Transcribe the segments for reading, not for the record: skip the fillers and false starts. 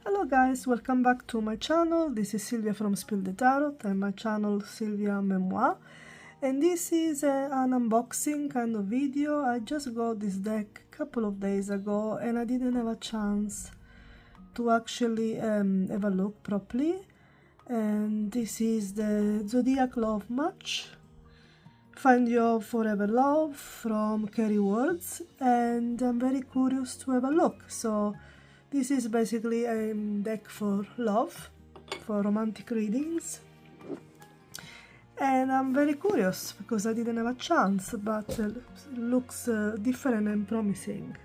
Hello guys, welcome back to my channel. This is Sylvia from Spill the Tarot and my channel Sylvia Memoir. And this is an unboxing kind of video. I just got this deck a couple of days ago and I didn't have a chance to actually have a look properly. And this is the Zodiac Love Match. Find Your Forever Love from Carrie Words, and I'm very curious to have a look. So this is basically a deck for love, for romantic readings, and I'm very curious because I didn't have a chance, but it looks different and promising.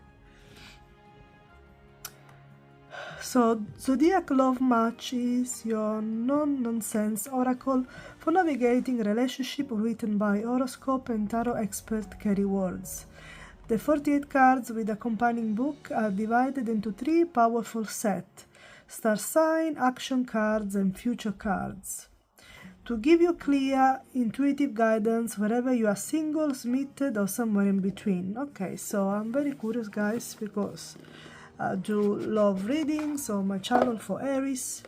So Zodiac Love Match is your non-nonsense oracle for navigating relationship, written by horoscope and tarot expert Carrie Words. The 48 cards with accompanying book are divided into 3 powerful sets: star sign, action cards, and future cards, to give you clear, intuitive guidance wherever you are single, committed, or somewhere in between. Okay, so I'm very curious, guys, because I do love readings on my channel for Aries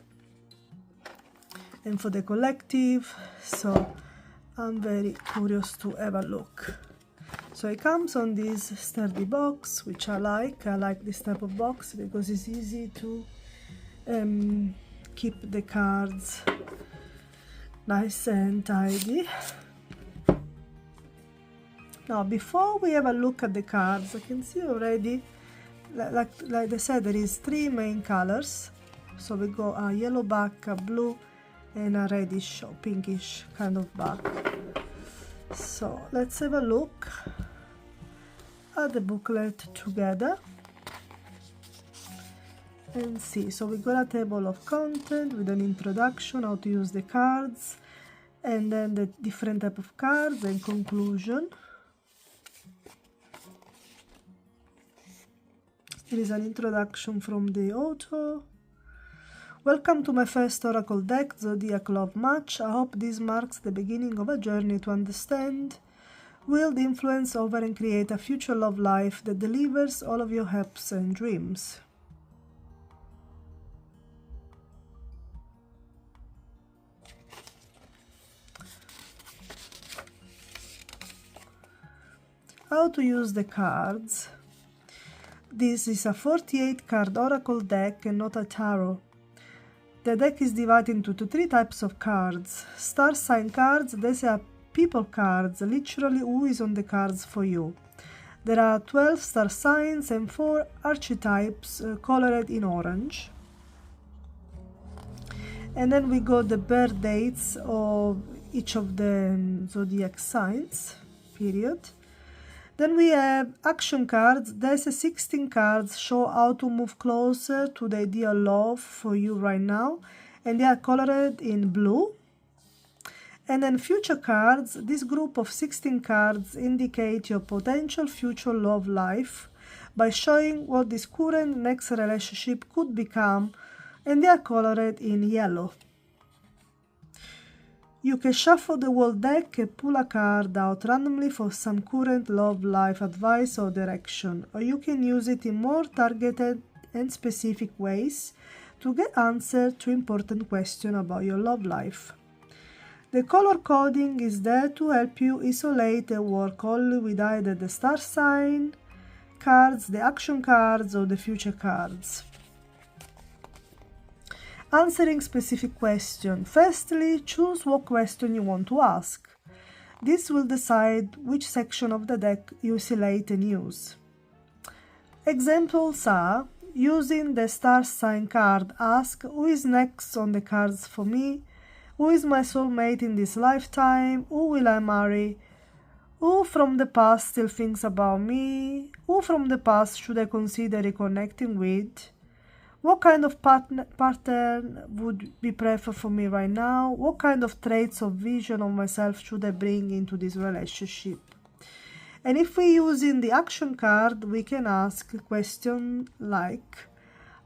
and for the collective, so I'm very curious to have a look. So it comes on this sturdy box, which I like. I like this type of box because it's easy to keep the cards nice and tidy. Now, before we have a look at the cards, I can see already, like I said, there is 3 main colors. So we go a yellow back, a blue, and a reddish or pinkish kind of back. So let's have a look at the booklet together and see. So we got a table of content with an introduction, how to use the cards, and then the different type of cards and conclusion. Here is an introduction from the author. Welcome to my first oracle deck, Zodiac Love Match. I hope this marks the beginning of a journey to understand, wield influence over, and create a future love life that delivers all of your hopes and dreams. How to use the cards. This is a 48 card oracle deck and not a tarot. The deck is divided into 3 types of cards. Star sign cards, these are people cards, literally who is on the cards for you. There are 12 star signs and 4 archetypes colored in orange. And then we got the birth dates of each of the zodiac signs, period. Then we have action cards. There's 16 cards show how to move closer to the ideal love for you right now, and they are colored in blue. And then future cards. This group of 16 cards indicate your potential future love life by showing what this current next relationship could become, and they are colored in yellow. You can shuffle the whole deck and pull a card out randomly for some current love life advice or direction, or you can use it in more targeted and specific ways to get answers to important questions about your love life. The color coding is there to help you isolate and work only with either the star sign cards, the action cards, or the future cards. Answering specific question. Firstly, choose what question you want to ask. This will decide which section of the deck you select and use. Examples are: using the star sign card, ask, who is next on the cards for me? Who is my soulmate in this lifetime? Who will I marry? Who from the past still thinks about me? Who from the past should I consider reconnecting with? What kind of pattern would be preferred for me right now? What kind of traits or vision of myself should I bring into this relationship? And if we're using the action card, we can ask a question like,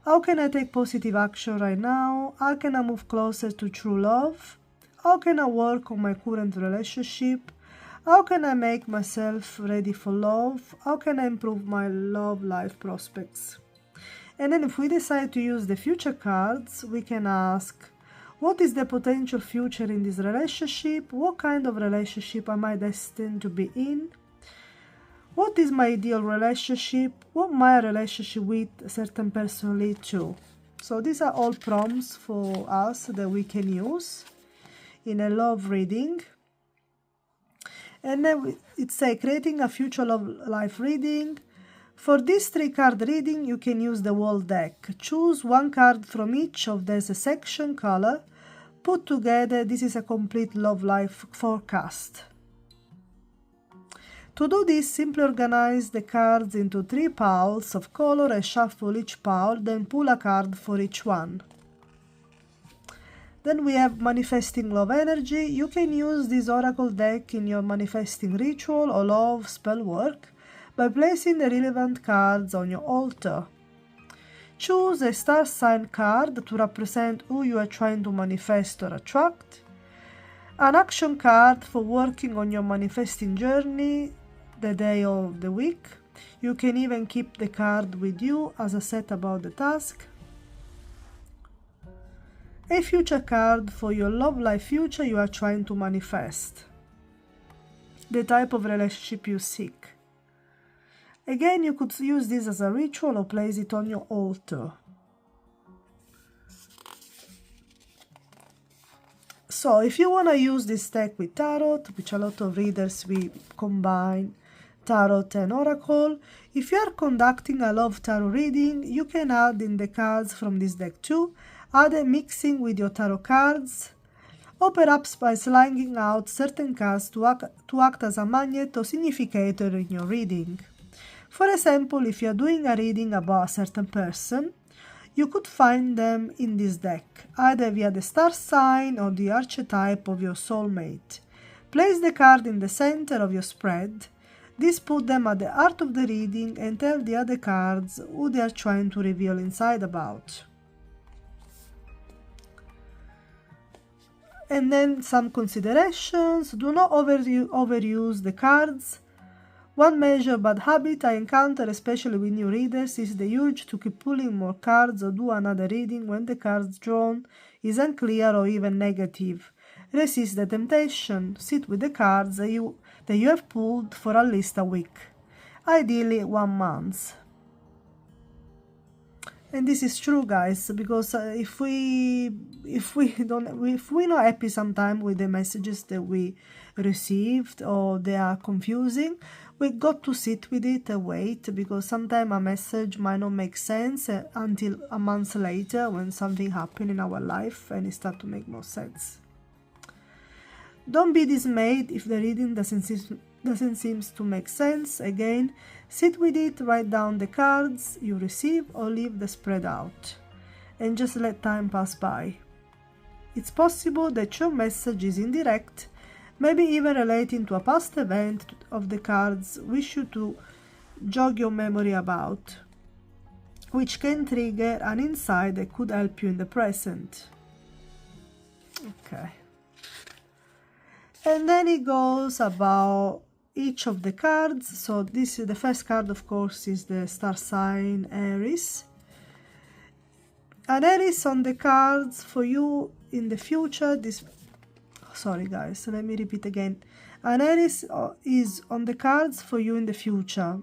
how can I take positive action right now? How can I move closer to true love? How can I work on my current relationship? How can I make myself ready for love? How can I improve my love life prospects? And then if we decide to use the future cards, we can ask, what is the potential future in this relationship? What kind of relationship am I destined to be in? What is my ideal relationship? What my relationship with a certain person lead to? So these are all prompts for us that we can use in a love reading. And then it says creating a future love life reading. For this 3-card reading, you can use the whole deck. Choose one card from each of these section color. Put together, this is a complete love life forecast. To do this, simply organize the cards into 3 piles of color and shuffle each pile, then pull a card for each one. Then we have manifesting love energy. You can use this oracle deck in your manifesting ritual or love spell work by placing the relevant cards on your altar. Choose a star sign card to represent who you are trying to manifest or attract. An action card for working on your manifesting journey the day of the week. You can even keep the card with you as a set about the task. A future card for your love life future you are trying to manifest. The type of relationship you seek. Again, you could use this as a ritual or place it on your altar. So if you want to use this deck with tarot, which a lot of readers we combine tarot and oracle, if you are conducting a love tarot reading, you can add in the cards from this deck too, add a mixing with your tarot cards, or perhaps by slanging out certain cards to act as a magnet or significator in your reading. For example, if you are doing a reading about a certain person, you could find them in this deck, either via the star sign or the archetype of your soulmate. Place the card in the center of your spread. This puts them at the heart of the reading and tell the other cards who they are trying to reveal inside about. And then some considerations. Do not overuse the cards. One major bad habit I encounter, especially with new readers, is the urge to keep pulling more cards or do another reading when the cards drawn is unclear or even negative. Resist the temptation. Sit with the cards that you have pulled for at least a week, ideally 1 month. And this is true, guys, because if we're not happy sometimes with the messages that we received or they are confusing, we got to sit with it and wait, because sometimes a message might not make sense until a month later when something happened in our life and it starts to make more sense. Don't be dismayed if the reading doesn't seem to make sense. Again, sit with it, write down the cards you receive or leave the spread out, and just let time pass by. It's possible that your message is indirect, maybe even relating to a past event of the cards wish you to jog your memory about, which can trigger an insight that could help you in the present. Okay. And then it goes about each of the cards. So this is the first card, of course, is the star sign Aries. And Aries on the cards for you in the future. Sorry guys, let me repeat again. An Aries is on the cards for you in the future.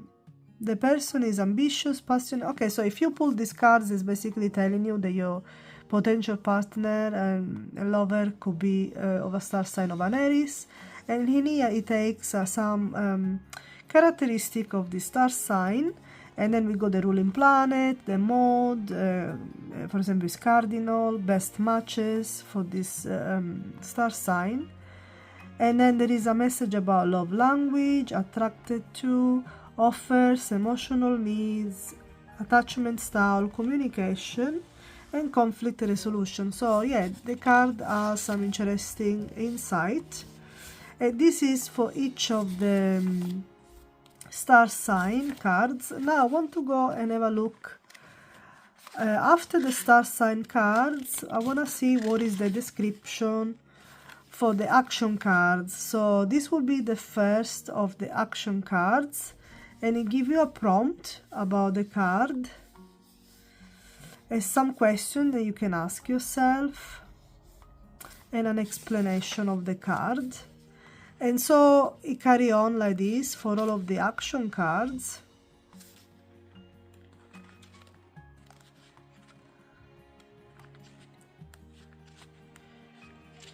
The person is ambitious, passionate. Okay, so if you pull these cards, it's basically telling you that your potential partner and lover could be of a star sign of an Aries. And in here it takes some characteristic of the star sign, and then we got the ruling planet, the mode, for example, is cardinal, best matches for this star sign. And then there is a message about love language, attracted to, offers, emotional needs, attachment style, communication, and conflict resolution. So yeah, the card has some interesting insight. And this is for each of the star sign cards. Now I want to go and have a look. After the star sign cards, I want to see what is the description for the action cards. So this will be the first of the action cards, and it gives you a prompt about the card. some question that you can ask yourself and an explanation of the card. And so it carry on like this for all of the action cards.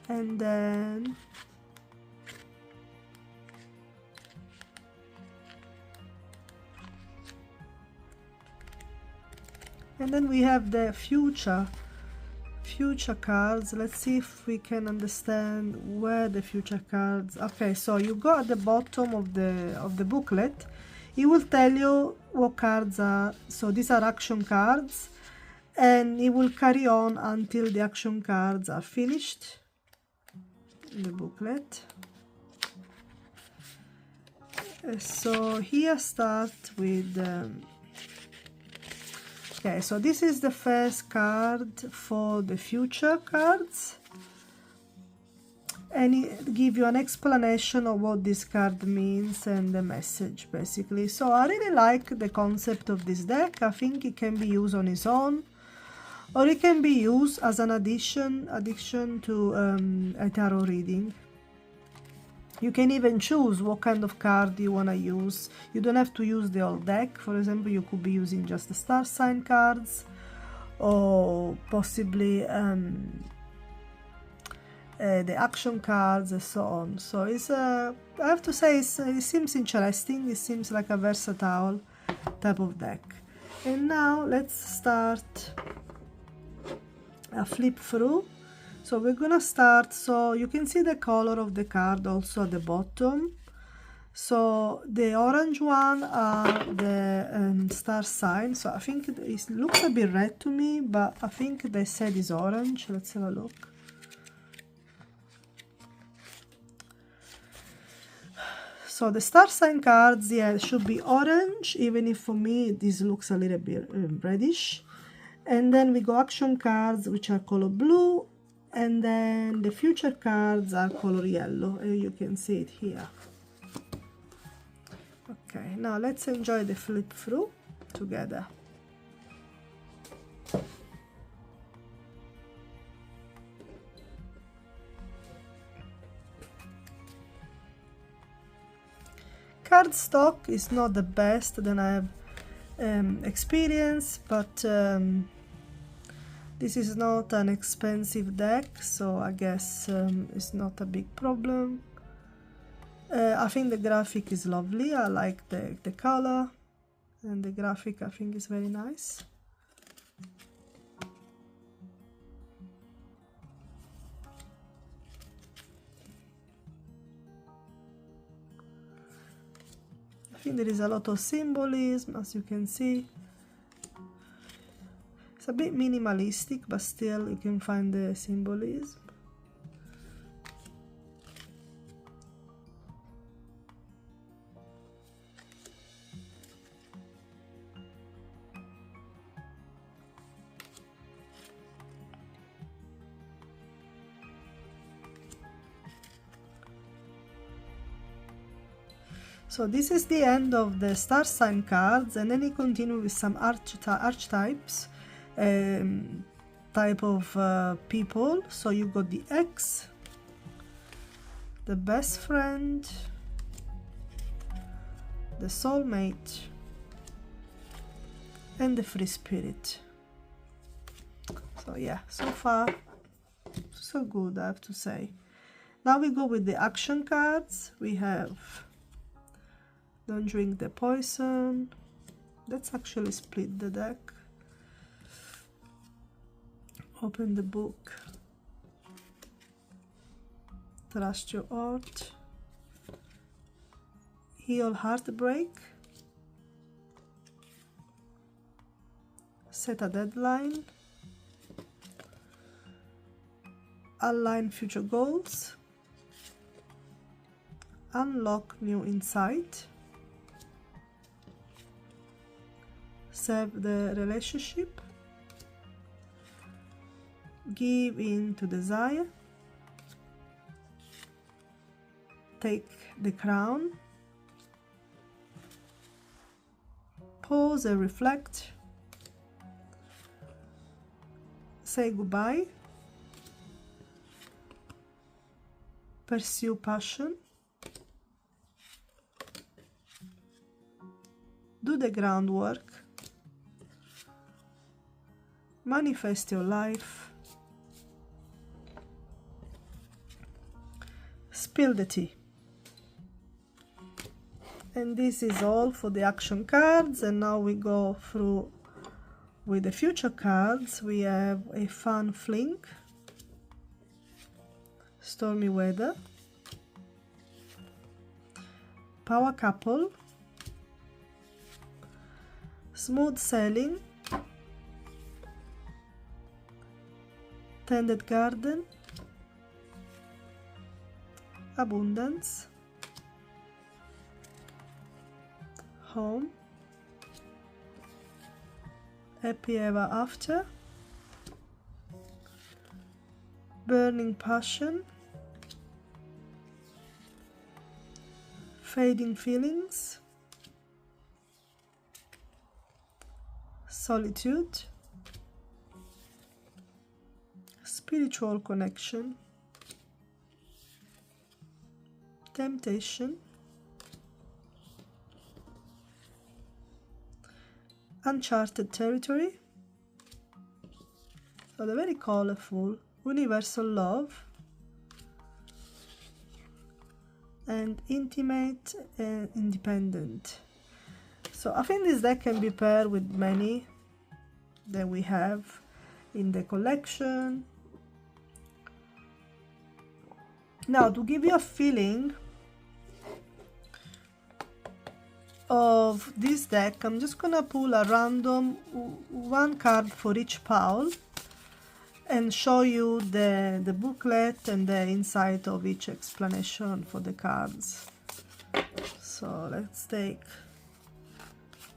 And then we have the future cards. Let's see if we can understand where the future cards. Okay, so you go at the bottom of the booklet. It will tell you what cards are. So these are action cards, and it will carry on until the action cards are finished in the booklet. So here start with okay, so this is the first card for the future cards, and it gives you an explanation of what this card means and the message basically. So I really like the concept of this deck. I think it can be used on its own, or it can be used as an addition to a tarot reading. You can even choose what kind of card you want to use. You don't have to use the whole deck. For example, you could be using just the star sign cards, or possibly the action cards and so on. So it's I have to say it seems interesting. It seems like a versatile type of deck. And now let's start a flip through. So we're gonna start, so you can see the color of the card also at the bottom. So the orange one are the star sign. So I think it looks a bit red to me, but I think they said it's orange. Let's have a look. So the star sign cards, yeah, should be orange, even if for me this looks a little bit reddish. And then we go action cards, which are color blue. And then the future cards are color yellow. You can see it here. Okay, now let's enjoy the flip through together. Cardstock is not the best that I have experienced, but this is not an expensive deck, so I guess it's not a big problem. I think the graphic is lovely. I like the color, and the graphic I think is very nice. I think there is a lot of symbolism, as you can see. It's a bit minimalistic, but still you can find the symbolism. So this is the end of the star sign cards, and then you continue with some archetypes. Type of people. So you got the ex, the best friend, the soulmate, and the free spirit. So yeah, so far so good, I have to say. Now we go with the action cards. We have don't drink the poison. Let's actually split the deck. Open the book. Trust your heart. Heal heartbreak. Set a deadline. Align future goals. Unlock new insight. Save the relationship. Give in to desire. Take the crown. Pause and reflect. say goodbye, pursue passion, do the groundwork, manifest your life, spill the tea. And this is all for the action cards, and now we go through with the future cards. We have a fun fling, stormy weather, power couple, smooth sailing, tended garden, abundance, home, happy ever after, burning passion, fading feelings, solitude, spiritual connection, temptation, uncharted territory. So they're very colorful. Universal love, and intimate and independent. So I think this deck can be paired with many that we have in the collection. Now, to give you a feeling of this deck, I'm just gonna pull a random one card for each pile and show you the booklet and the insight of each explanation for the cards. So let's take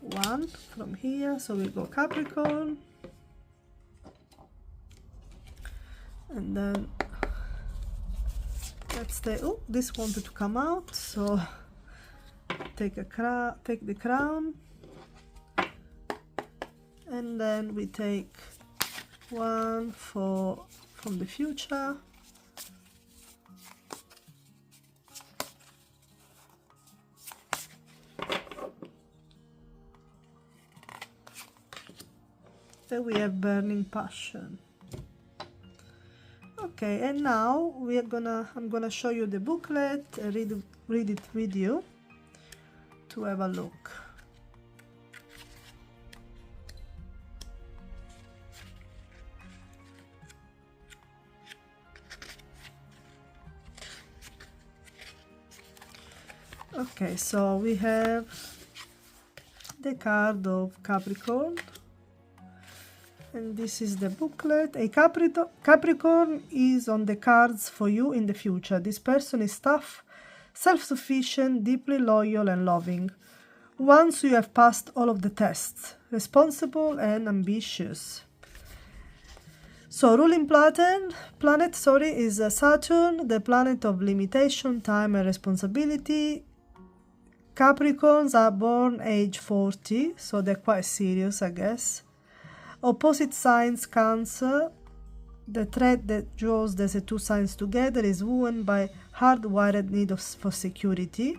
one from here. So we go Capricorn, and then let's take, oh, this wanted to come out, so take the crown, and then we take one from the future, then we have burning passion. Okay, and now I'm gonna show you the booklet, read it with you to have a look. Okay, so we have the card of Capricorn, and this is the booklet. A Capricorn is on the cards for you in the future. This person is tough, self-sufficient, deeply loyal and loving. Once you have passed all of the tests, responsible and ambitious. So ruling planet is Saturn, the planet of limitation, time and responsibility. Capricorns are born age 40, so they're quite serious, I guess. Opposite signs, Cancer. The thread that draws the two signs together is woven by hardwired need for security.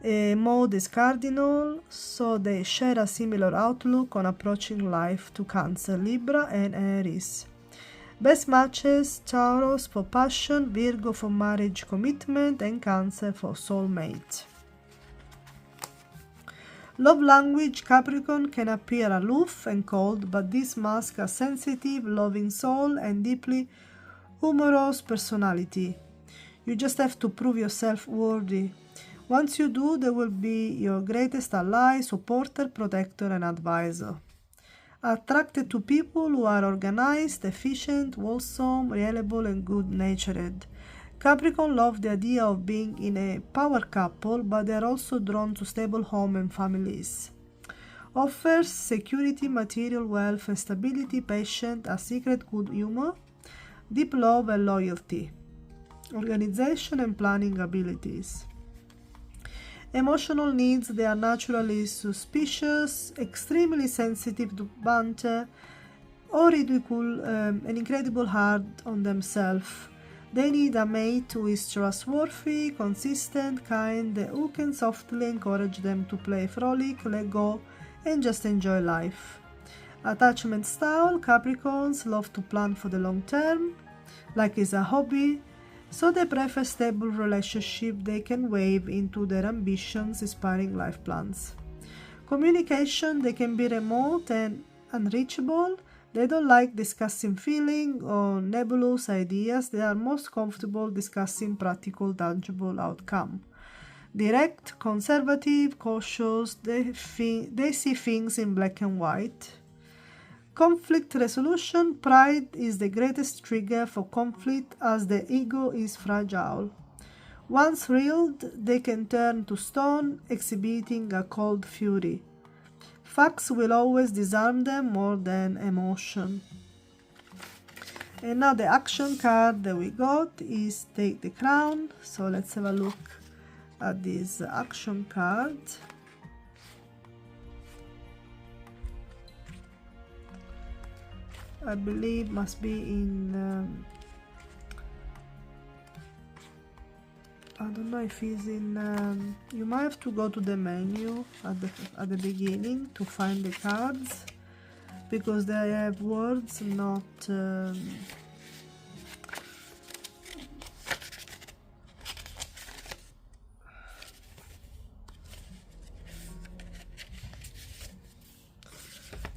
Mode is Cardinal, so they share a similar outlook on approaching life to Cancer, Libra and Aries. Best matches, Taurus for passion, Virgo for marriage commitment, and Cancer for soulmate. Love language, Capricorn can appear aloof and cold, but this masks a sensitive, loving soul and deeply humorous personality. You just have to prove yourself worthy. Once you do, they will be your greatest ally, supporter, protector, and advisor. Attracted to people who are organized, efficient, wholesome, reliable, and good-natured. Capricorn love the idea of being in a power couple, but they are also drawn to stable home and families. Offers security, material wealth and stability, patient, a secret good humor, deep love and loyalty, organization and planning abilities. Emotional needs, they are naturally suspicious, extremely sensitive to banter, or ridicule an incredible hard on themselves. They need a mate who is trustworthy, consistent, kind, who can softly encourage them to play frolic, let go, and just enjoy life. Attachment style: Capricorns love to plan for the long term, like it's a hobby, so they prefer stable relationship they can weave into their ambitions, inspiring life plans. Communication: they can be remote and unreachable. They don't like discussing feelings or nebulous ideas. They are most comfortable discussing practical, tangible outcome. Direct, conservative, cautious. They see things in black and white. Conflict resolution: pride is the greatest trigger for conflict, as the ego is fragile. Once thrilled, they can turn to stone, exhibiting a cold fury. Facts will always disarm them more than emotion. And now the action card that we got is Take the Crown. So let's have a look at this action card. I believe must be in I don't know if it's in you might have to go to the menu at the beginning to find the cards, because they have words, not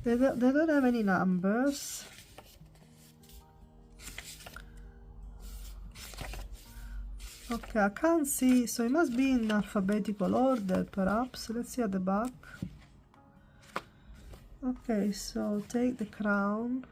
they don't have any numbers. Okay, I can't see, so it must be in alphabetical order, perhaps. Let's see at the back. Okay, so Take the Crown.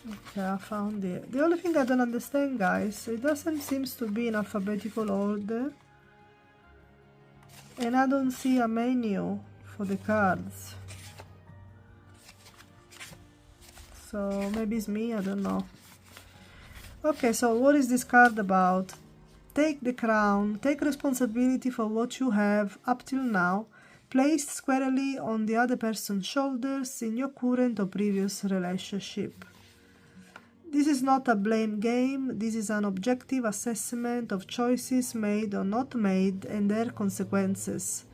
Okay, I found it. The only thing I don't understand, guys, it doesn't seem to be in alphabetical order, and I don't see a menu for the cards. So maybe it's me, I don't know. Okay, so what is this card about? Take the crown. Take responsibility for what you have up till now, placed squarely on the other person's shoulders in your current or previous relationship. This is not a blame game. This is an objective assessment of choices made or not made and their consequences.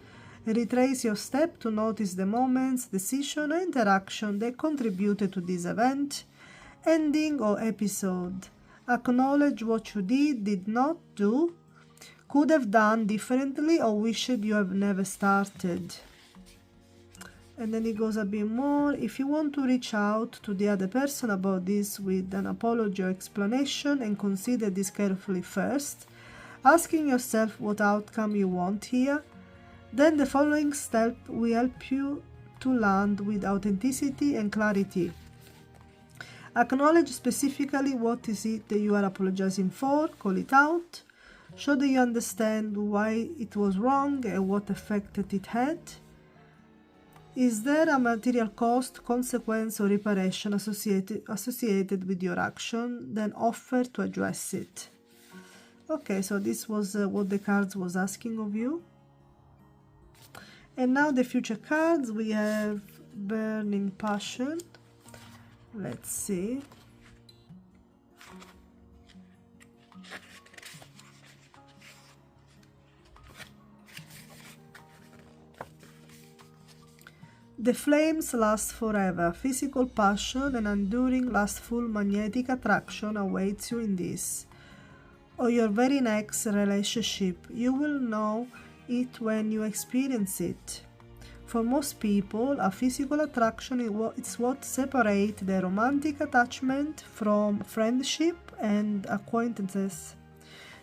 Retrace your step to notice the moments, decision, or interaction that contributed to this event, ending, or episode. Acknowledge what you did not do, could have done differently, or wished you have never started. And then it goes a bit more. If you want to reach out to the other person about this with an apology or explanation, and consider this carefully first, asking yourself what outcome you want here, then the following step will help you to land with authenticity and clarity. Acknowledge specifically what is it that you are apologizing for, call it out, show that you understand why it was wrong and what effect that it had. Is there a material cost, consequence, or reparation associated with your action? Then offer to address it. Okay, so this was what the cards was asking of you. And now the future cards. We have Burning Passion. Let's see. The flames last forever. Physical passion and enduring lustful magnetic attraction awaits you in this or your very next relationship. You will know it when you experience it. For most people, a physical attraction is what separates their romantic attachment from friendship and acquaintances.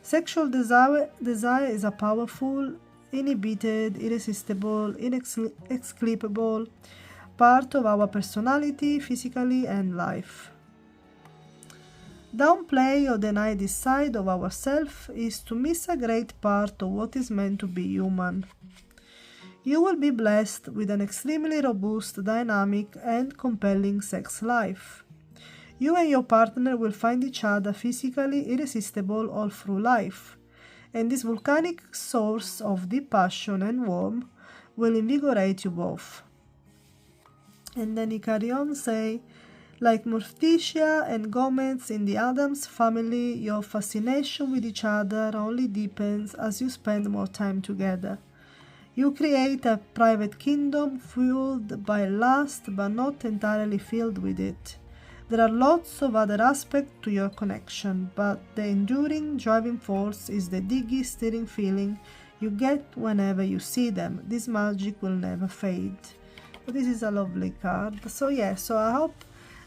Sexual desire is a powerful, inhibited, irresistible, inexplicable part of our personality, physically and life. Downplay or deny this side of ourselves is to miss a great part of what is meant to be human. You will be blessed with an extremely robust, dynamic, and compelling sex life. You and your partner will find each other physically irresistible all through life, and this volcanic source of deep passion and warmth will invigorate you both. And then he carry on say, like Morticia and Gomez in the Addams family, your fascination with each other only deepens as you spend more time together. You create a private kingdom fueled by lust but not entirely filled with it. There are lots of other aspects to your connection, but the enduring driving force is the diggy stirring feeling you get whenever you see them. This magic will never fade. This is a lovely card. So yeah, so I hope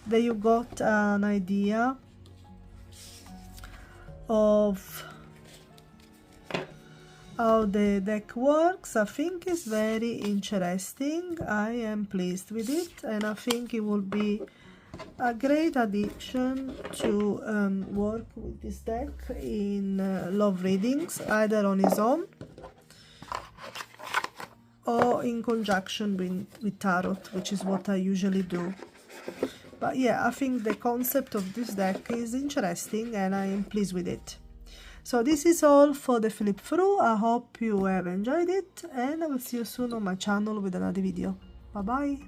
that you got an idea of how the deck works. I think it's very interesting. I am pleased with it, and I think it will be a great addition to work with this deck in love readings, either on its own or in conjunction with tarot, which is what I usually do. But yeah, I think the concept of this deck is interesting and I am pleased with it. So this is all for the flip through. I hope you have enjoyed it, and I will see you soon on my channel with another video. Bye bye.